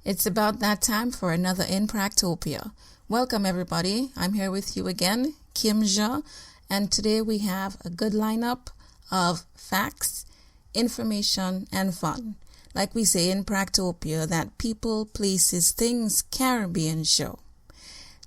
It's about that time for another In Practopia. Welcome, everybody. I'm here with you again, Kim Ja, and today we have a good lineup of facts, information, and fun. Like we say in Practopia, that people, places, things, Caribbean show.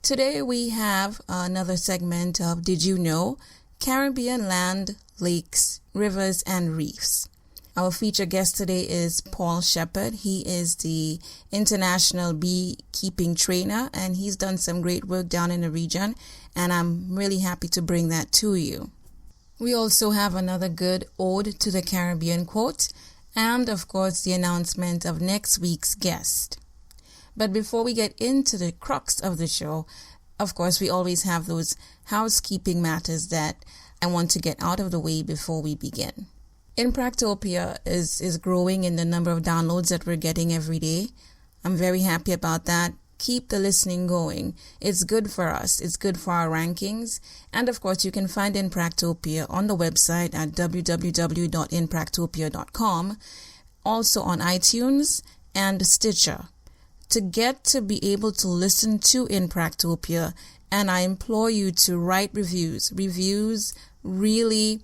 Today we have another segment of Did You Know? Caribbean land, lakes, rivers, and reefs. Our featured guest today is Paul Sheppard. He is the international beekeeping trainer, and he's done some great work down in the region, and I'm really happy to bring that to you. We also have another good ode to the Caribbean quote, and of course the announcement of next week's guest. But before we get into the crux of the show, of course we always have those housekeeping matters that I want to get out of the way before we begin. In Practopia is growing in the number of downloads that we're getting every day. I'm very happy about that. Keep the listening going. It's good for us. It's good for our rankings. And of course, you can find In Practopia on the website at www.inpractopia.com, also on iTunes and Stitcher. To get to be able to listen to In Practopia, and I implore you to write reviews. Reviews really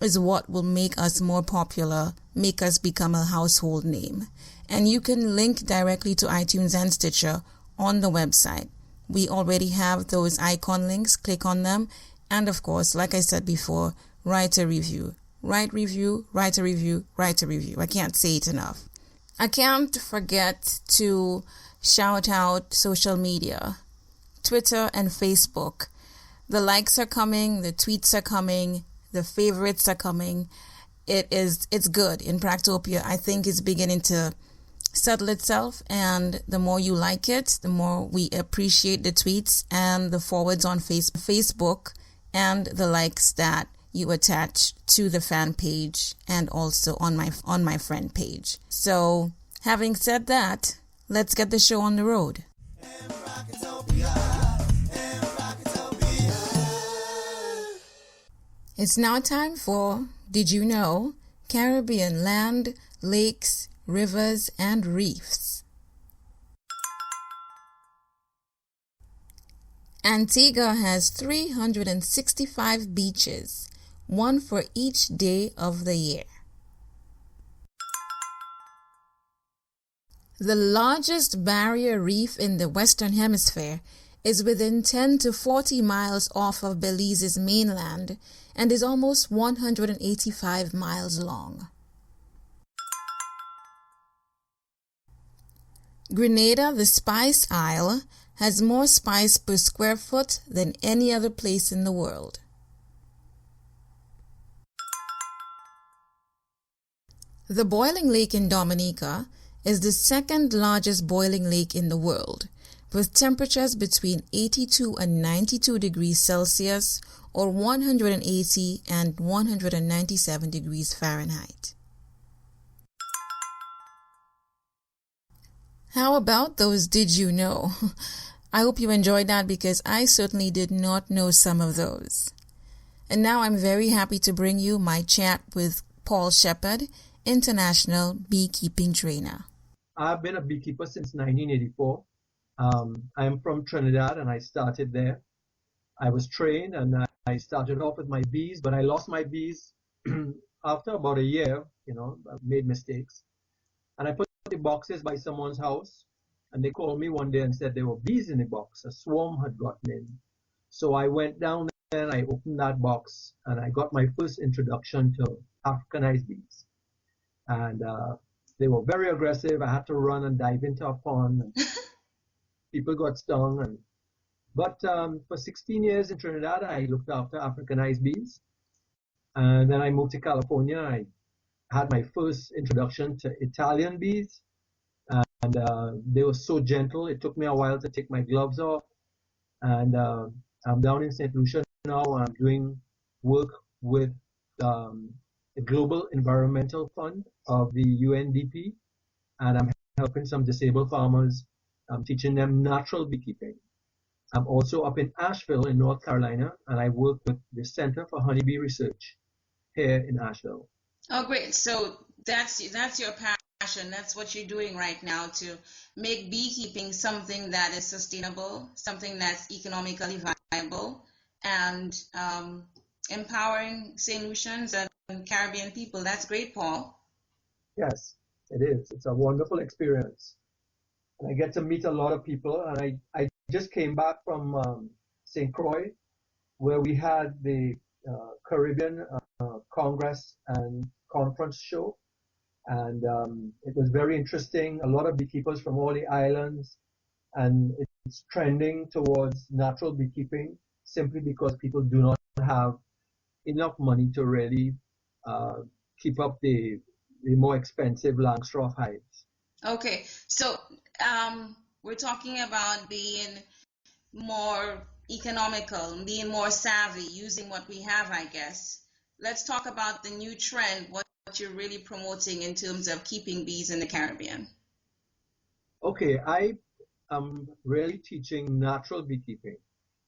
is what will make us more popular, make us become a household name. And you can link directly to iTunes and Stitcher on the website. We already have those icon links. Click on them. And of course, like I said before, write a review. Write review, write a review, write a review. I can't say it enough. I can't forget to shout out social media, Twitter and Facebook. The likes are coming, the tweets are coming, the favorites are coming. It's good. In Practopia, I think it's beginning to settle itself, and the more you like it, the more we appreciate the tweets and the forwards on Facebook and the likes that you attach to the fan page and also on my friend page. So, having said that, let's get the show on the road. It's now time for Did You Know? Caribbean land, lakes, rivers, and reefs. Antigua has 365 beaches, one for each day of the year. The largest barrier reef in the Western Hemisphere is within 10 to 40 miles off of Belize's mainland and is almost 185 miles long. Grenada, the Spice Isle, has more spice per square foot than any other place in the world. The Boiling Lake in Dominica is the second largest boiling lake in the world, with temperatures between 82 and 92 degrees Celsius or 180 and 197 degrees Fahrenheit. How about those Did You Know? I hope you enjoyed that because I certainly did not know some of those. And now I'm very happy to bring you my chat with Paul Sheppard, international beekeeping trainer. I've been a beekeeper since 1984. I'm from Trinidad and I started there. I was trained and I started off with my bees, but I lost my bees after about a year. I made mistakes. And I put the boxes by someone's house, and they called me one day and said there were bees in the box. A swarm had gotten in. So I went down there and I opened that box and I got my first introduction to Africanized bees. And they were very aggressive. I had to run and dive into a pond. And people got stung. But for 16 years in Trinidad, I looked after Africanized bees. And then I moved to California. I had my first introduction to Italian bees. And they were so gentle. It took me a while to take my gloves off. And I'm down in St. Lucia now. I'm doing work with the Global Environmental Fund of the UNDP. And I'm helping some disabled farmers. I'm teaching them natural beekeeping. I'm also up in Asheville in North Carolina, and I work with the Center for Honeybee Research here in Asheville. Oh, great. So that's your passion passion. That's what you're doing right now to make beekeeping something that is sustainable, something that's economically viable, and empowering St. Lucians and Caribbean people. That's great, Paul. Yes, it is. It's a wonderful experience. And I get to meet a lot of people. And I just came back from St. Croix, where we had the Caribbean Congress and Conference show. And it was very interesting. A lot of beekeepers from all the islands. And it's trending towards natural beekeeping simply because people do not have enough money to really keep up the more expensive Langstroth hives. Okay, so we're talking about being more economical, being more savvy, using what we have, I guess. Let's talk about the new trend, what you're really promoting in terms of keeping bees in the Caribbean. Okay, I am really teaching natural beekeeping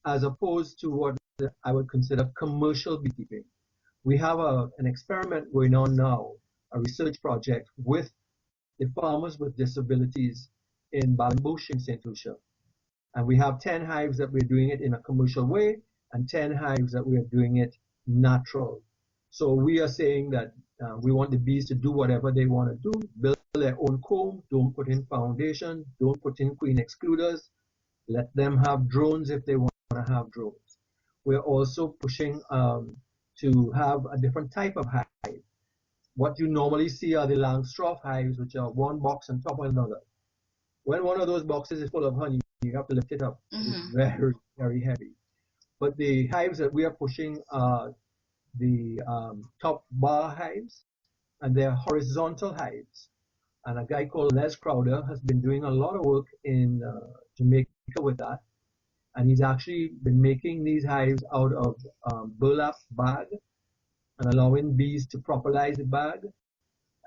as opposed to what I would consider commercial beekeeping. We have an experiment going on now, a research project with the farmers with disabilities in Balinbush in St. Lucia. And we have 10 hives that we're doing it in a commercial way and 10 hives that we're doing it natural. So we are saying that we want the bees to do whatever they want to do, build their own comb, don't put in foundation, don't put in queen excluders, let them have drones if they want to have drones. We're also pushing to have a different type of hive. What you normally see are the Langstroth hives, which are one box on top of another. When one of those boxes is full of honey, you have to lift it up. It's very, very heavy. But the hives that we are pushing are the top bar hives, and they're horizontal hives. And a guy called Les Crowder has been doing a lot of work in Jamaica with that. And he's actually been making these hives out of burlap bag and allowing bees to properlize the bag.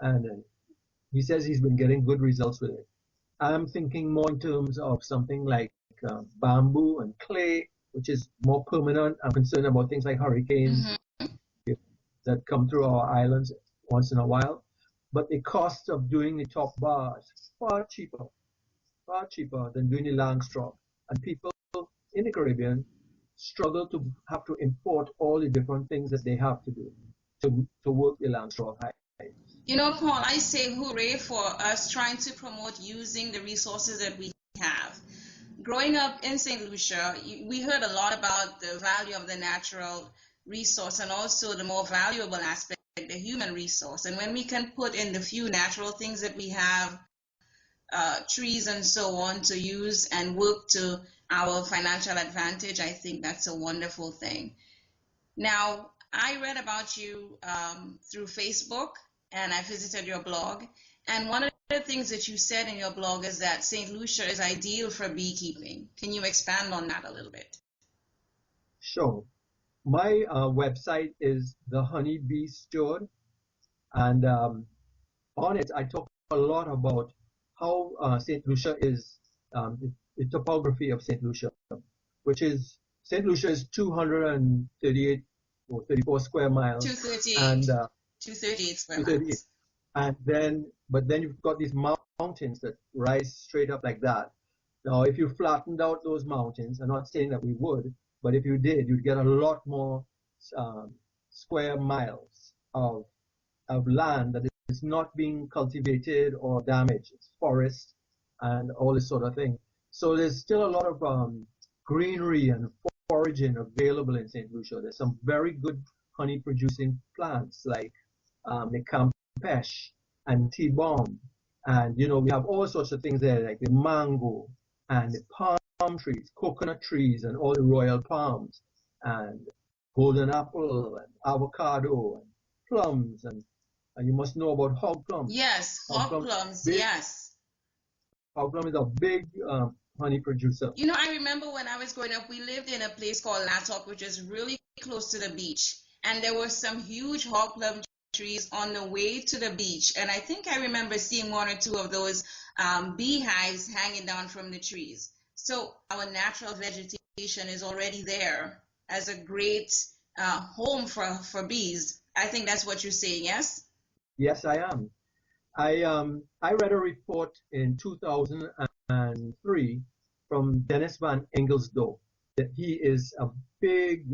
And he says he's been getting good results with it. I'm thinking more in terms of something like bamboo and clay, which is more permanent. I'm concerned about things like hurricanes that come through our islands once in a while. But the cost of doing the top bars is far cheaper than doing the Langstroth. And people in the Caribbean struggle to have to import all the different things that they have to do to work the Langstroth hive. You know, Paul, I say hooray for us trying to promote using the resources that we have. Growing up in St. Lucia, we heard a lot about the value of the natural resource and also the more valuable aspect, the human resource. And when we can put in the few natural things that we have, trees and so on, to use and work to our financial advantage, I think that's a wonderful thing. Now, I read about you through Facebook, and I visited your blog. And one of the things that you said in your blog is that St. Lucia is ideal for beekeeping. Can you expand on that a little bit? Sure. My website is The Honey Bee Steward, and on it I talk a lot about how St. Lucia is, the topography of St. Lucia, which is, St. Lucia is 238 or 34 square miles. 238. And 238 square miles. And then you've got these mountains that rise straight up like that. Now, if you flattened out those mountains, I'm not saying that we would, but if you did, you'd get a lot more square miles of land that is not being cultivated or damaged. It's forest and all this sort of thing. So there's still a lot of greenery and foraging available in St. Lucia. There's some very good honey producing plants like the campeche and tea balm. And, you know, we have all sorts of things there like the mango and the palm trees, coconut trees and all the royal palms and golden apple and avocado and plums. And you must know about hog plum. Yes, hog plums, yes. Hog plum is a big honey producer. You know, I remember when I was growing up, we lived in a place called Latok, which is really close to the beach. And there were some huge hog plum trees on the way to the beach. And I think I remember seeing one or two of those beehives hanging down from the trees. So our natural vegetation is already there as a great home for bees. I think that's what you're saying, yes? Yes, I am. I read a report in 2003 from Dennis van Engelsdorf that he is a big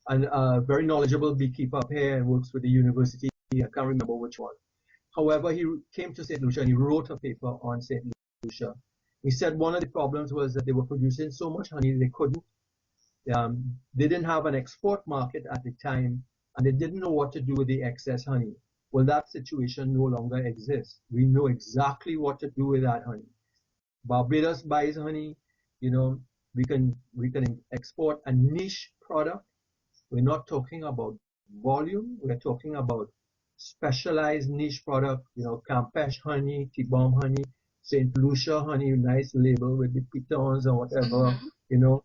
and very knowledgeable beekeeper up here and works with the university. I can't remember which one. However, he came to St. Lucia and he wrote a paper on St. Lucia. He said one of the problems was that they were producing so much honey they couldn't. They didn't have an export market at the time, and they didn't know what to do with the excess honey. Well, that situation no longer exists. We know exactly what to do with that honey. Barbados buys honey. You know, we can export a niche product. We're not talking about volume. We're talking about specialized niche product. You know, Campeche honey, T-bomb honey, St. Lucia honey, nice label with the pitons and whatever. You know,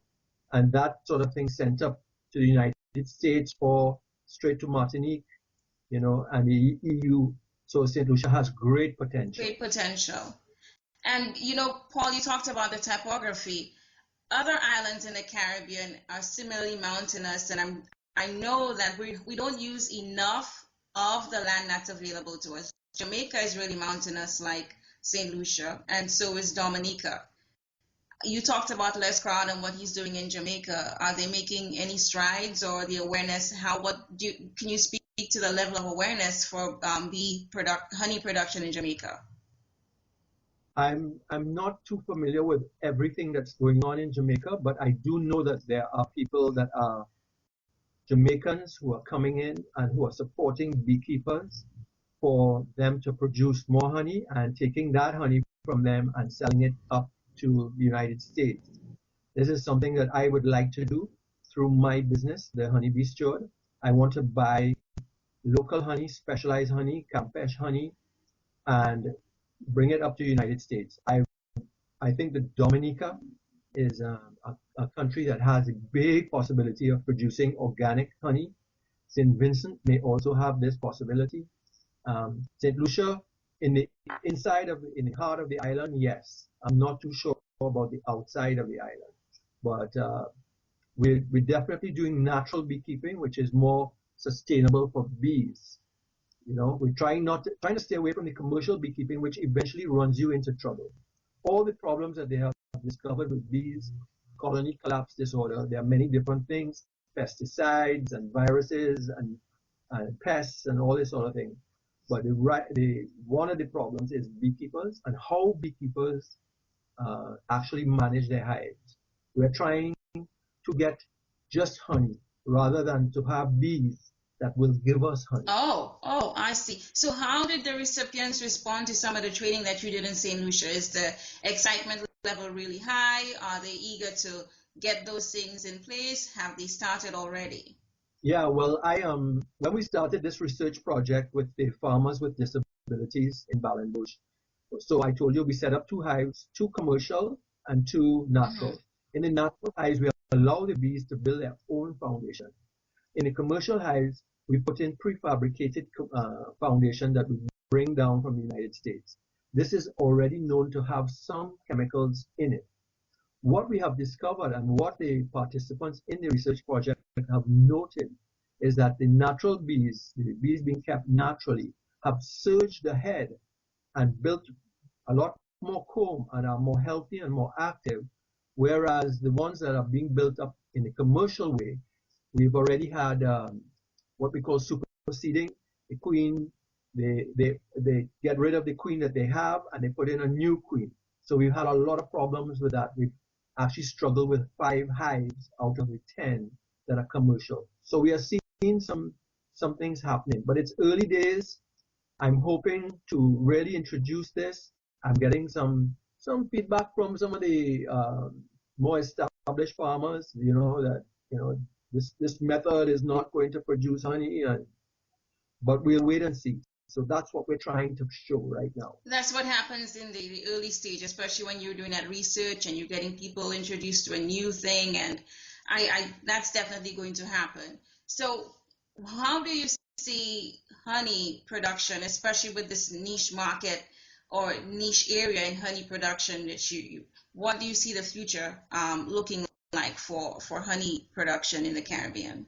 and that sort of thing sent up to the United States or straight to Martinique, you know, and the EU. So St. Lucia has great potential. Great potential. And, you know, Paul, you talked about the topography. Other islands in the Caribbean are similarly mountainous, and I know that we don't use enough of the land that's available to us. Jamaica is really mountainous like St. Lucia, and so is Dominica. You talked about Les Crowd and what he's doing in Jamaica. Are they making any strides, or the awareness? Can you speak to the level of awareness for honey production in Jamaica? I'm not too familiar with everything that's going on in Jamaica, but I do know that there are people that are Jamaicans who are coming in and who are supporting beekeepers for them to produce more honey and taking that honey from them and selling it up to the United States. This is something that I would like to do through my business, the Honeybee Steward. I want to buy local honey, specialized honey, Campeche honey, and bring it up to the United States. I think that Dominica is a country that has a big possibility of producing organic honey. St. Vincent may also have this possibility. St. Lucia, in the heart of the island, yes. I'm not too sure about the outside of the island, but we're definitely doing natural beekeeping, which is more sustainable for bees. You know, we're trying to stay away from the commercial beekeeping, which eventually runs you into trouble. All the problems that they have discovered with bees, colony collapse disorder, there are many different things, pesticides and viruses and pests and all this sort of thing. But one of the problems is beekeepers and how beekeepers actually manage their hives. We're trying to get just honey rather than to have bees that will give us honey. Oh, I see. So how did the recipients respond to some of the training that you did in St. Lucia? Is the excitement level really high? Are they eager to get those things in place? Have they started already? Yeah, well, when we started this research project with the farmers with disabilities in Balenbush, so I told you we set up 2 hives, 2 commercial and 2 natural. In the natural hives, we allow the bees to build their own foundation. In the commercial hives, we put in prefabricated foundation that we bring down from the United States. This is already known to have some chemicals in it. What we have discovered and what the participants in the research project have noted is that the natural bees, the bees being kept naturally, have surged ahead and built a lot more comb and are more healthy and more active, whereas the ones that are being built up in a commercial way, we've already had what we call superseding. The queen, they get rid of the queen that they have and they put in a new queen. So we've had a lot of problems with that. We've actually struggled with 5 hives out of the 10 that are commercial. So we are seeing some things happening, but it's early days. I'm hoping to really introduce this. I'm getting some feedback from some of the more established farmers, that this method is not going to produce honey, but we'll wait and see. So that's what we're trying to show right now. That's what happens in the early stage, especially when you're doing that research and you're getting people introduced to a new thing, and that's definitely going to happen. So how do you see honey production, especially with this niche market or niche area in honey production that what do you see the future looking like for honey production in the Caribbean?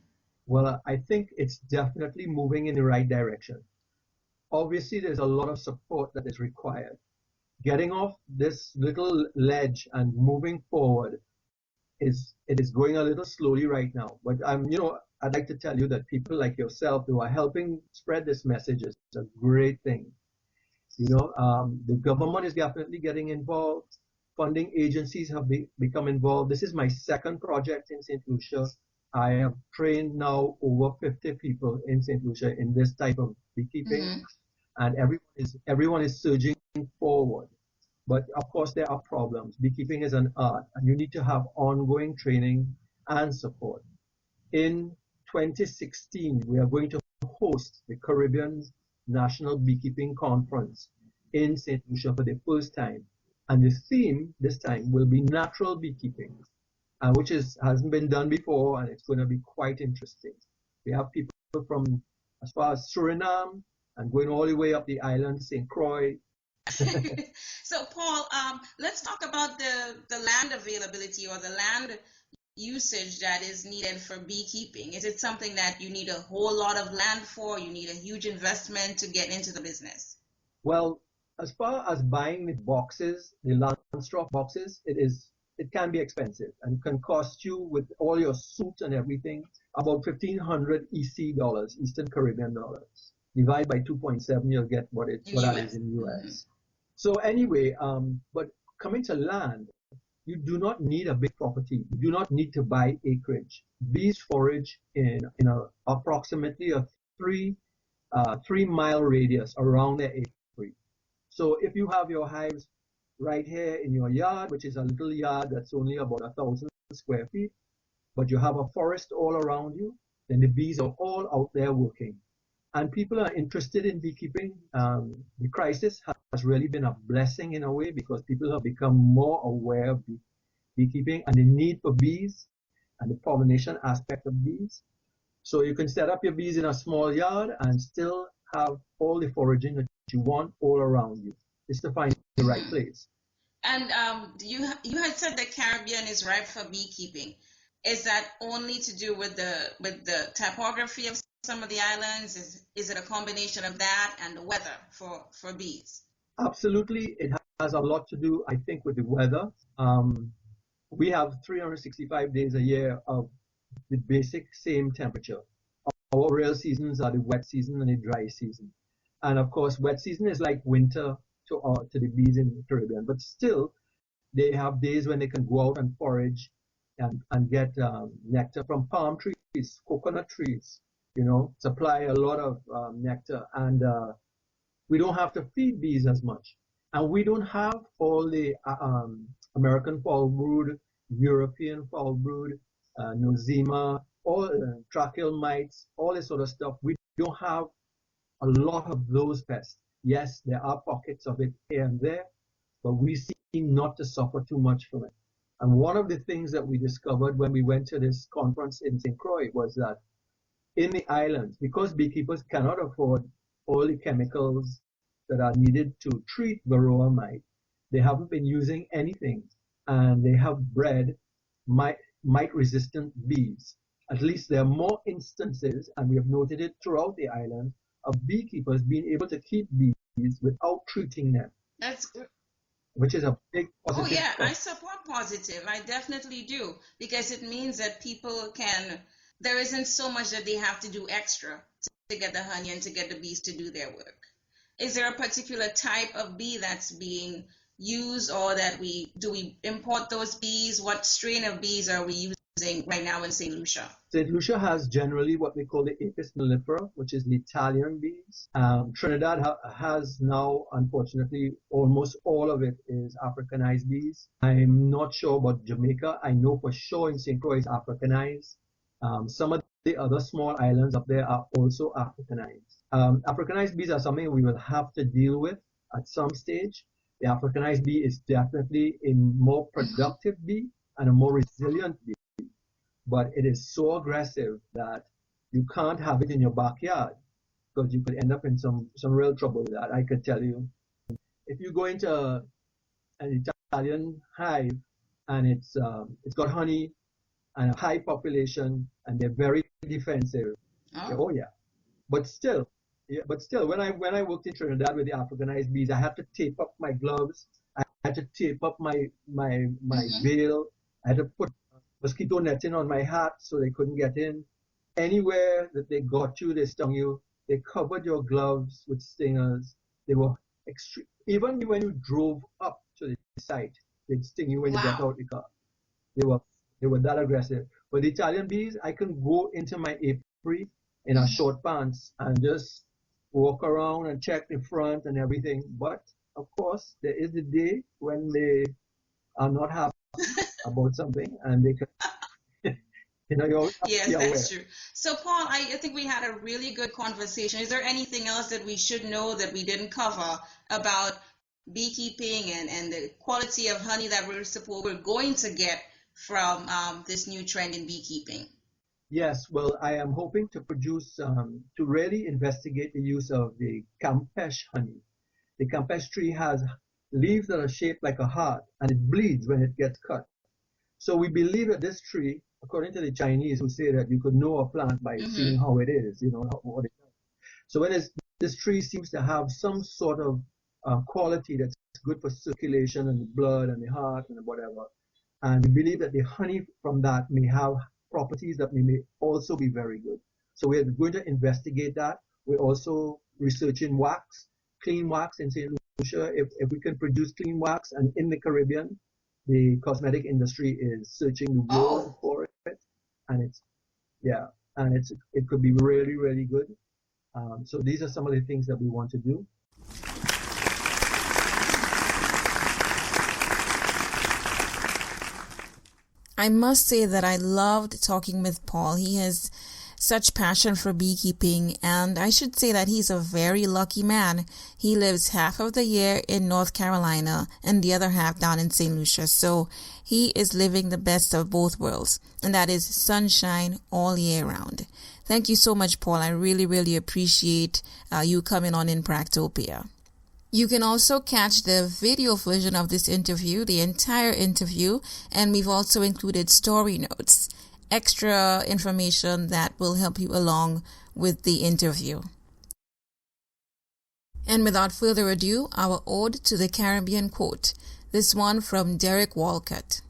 Well, I think it's definitely moving in the right direction. obviously there's a lot of support that is required. Getting off this little ledge and moving forward it is going a little slowly right now. But I'd like to tell you that people like yourself who are helping spread this message is a great thing. The government is definitely getting involved. Funding agencies have become involved. This is my second project in St. Lucia. I have trained now over 50 people in St. Lucia in this type of beekeeping, and everyone is surging forward. But of course, there are problems. Beekeeping is an art, and you need to have ongoing training and support. In 2016, we are going to host the Caribbean National Beekeeping Conference in St. Lucia for the first time. And the theme this time will be natural beekeeping, which hasn't been done before, and it's going to be quite interesting. We have people from as far as Suriname and going all the way up the island, St. Croix. So, Paul, let's talk about the land availability or the land usage that is needed for beekeeping. Is it something that you need a whole lot of land for? You need a huge investment to get into the business? Well, as far as buying the boxes, the Landstock boxes, it can be expensive and can cost you, with all your suit and everything, about 1,500 EC dollars, Eastern Caribbean dollars. Divide by 2.7, you'll get what that is in US. Mm-hmm. So anyway, but coming to land, you do not need a big property. You do not need to buy acreage. Bees forage in approximately a 3-mile radius around their apiary. So if you have your hives right here in your yard, which is a little yard that's only about 1,000 square feet, but you have a forest all around you, then the bees are all out there working. And people are interested in beekeeping. The crisis has really been a blessing in a way, because people have become more aware of beekeeping and the need for bees and the pollination aspect of bees. So you can set up your bees in a small yard and still have all the foraging that you want all around you. It's to find the right place. And you had said the Caribbean is ripe for beekeeping. Is that only to do with the topography of some of the islands? Is it a combination of that and the weather for bees? Absolutely. It has a lot to do, I think, with the weather. We have 365 days a year of the basic same temperature. Our real seasons are the wet season and the dry season. And of course, wet season is like winter to the bees in the Caribbean. But still, they have days when they can go out and forage and get nectar from palm trees, coconut trees, supply a lot of nectar. And we don't have to feed bees as much. And we don't have all the American foul brood, European foul brood, nosema, all tracheal mites, all this sort of stuff. We don't have a lot of those pests. Yes, there are pockets of it here and there, but we seem not to suffer too much from it. And one of the things that we discovered when we went to this conference in St. Croix was that in the islands, because beekeepers cannot afford all the chemicals that are needed to treat varroa mite, they haven't been using anything, and they have bred mite-resistant bees. At least there are more instances, and we have noted it throughout the island, of beekeepers being able to keep bees without treating them. That's good. Which is a big positive. Oh yeah, I support positive. I definitely do, because it means that people there isn't so much that they have to do extra to get the honey and to get the bees to do their work. Is there a particular type of bee that's being used, or that we import those bees? What strain of bees are we using right now in St. Lucia? St. Lucia has generally what we call the Apis mellifera, which is the Italian bees. Trinidad has now, unfortunately, almost all of it is Africanized bees. I'm not sure about Jamaica. I know for sure in St. Croix is Africanized. Some of the other small islands up there are also Africanized. Africanized bees are something we will have to deal with at some stage. The Africanized bee is definitely a more productive bee and a more resilient bee. But it is so aggressive that you can't have it in your backyard, because you could end up in some real trouble with that, I could tell you. If you go into an Italian hive and it's got honey and a high population and they're very defensive, oh yeah. But still, Yeah, but still, when I worked in Trinidad with the Africanized bees, I had to tape up my gloves. I had to tape up my Mm-hmm. veil. I had to put mosquito netting on my hat so they couldn't get in. Anywhere that they got you, they stung you. They covered your gloves with stingers. They were extreme. Even when you drove up to the site, they'd sting you when you got Wow. out the car. They were they were that aggressive. But the Italian bees, I can go into my apiary in a Mm-hmm. short pants and just walk around and check the front and everything. But of course, there is the day when they are not happy about something and they can, you always have to Yes, be that's aware. true. So, Paul, I think we had a really good conversation. Is there anything else that we should know that we didn't cover about beekeeping and the quality of honey that we're going to get from this new trend in beekeeping? Yes, well, I am hoping to to really investigate the use of the Campeche honey. The Campeche tree has leaves that are shaped like a heart and it bleeds when it gets cut. So we believe that this tree, according to the Chinese who say that you could know a plant by Mm-hmm. seeing how it is, what it does. So this tree seems to have some sort of quality that's good for circulation and the blood and the heart and whatever. And we believe that the honey from that may have properties that may also be very good. So we're going to investigate that. We're also researching wax, clean wax in St. Lucia. If we can produce clean wax, and in the Caribbean, the cosmetic industry is searching the world Oh, for it, and yeah, and it could be really, really good. So these are some of the things that we want to do. I must say that I loved talking with Paul. He has such passion for beekeeping, and I should say that he's a very lucky man. He lives half of the year in North Carolina and the other half down in St. Lucia. So he is living the best of both worlds, and that is sunshine all year round. Thank you so much, Paul. I really, really appreciate you coming on in Practopia. You can also catch the video version of this interview, the entire interview, and we've also included story notes, extra information that will help you along with the interview. And without further ado, our ode to the Caribbean quote, this one from Derek Walcott.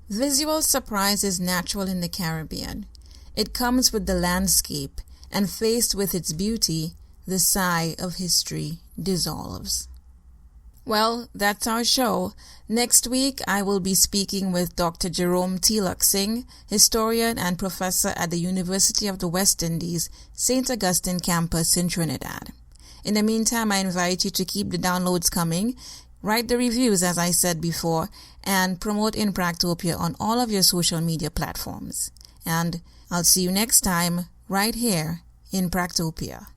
Visual surprise is natural in the Caribbean. It comes with the landscape, and faced with its beauty, the sigh of history dissolves. Well, that's our show. Next week, I will be speaking with Dr. Jerome Tilak Singh, historian and professor at the University of the West Indies, St. Augustine campus in Trinidad. In the meantime, I invite you to keep the downloads coming, write the reviews as I said before, and promote In Practopia on all of your social media platforms. And I'll see you next time right here in Practopia.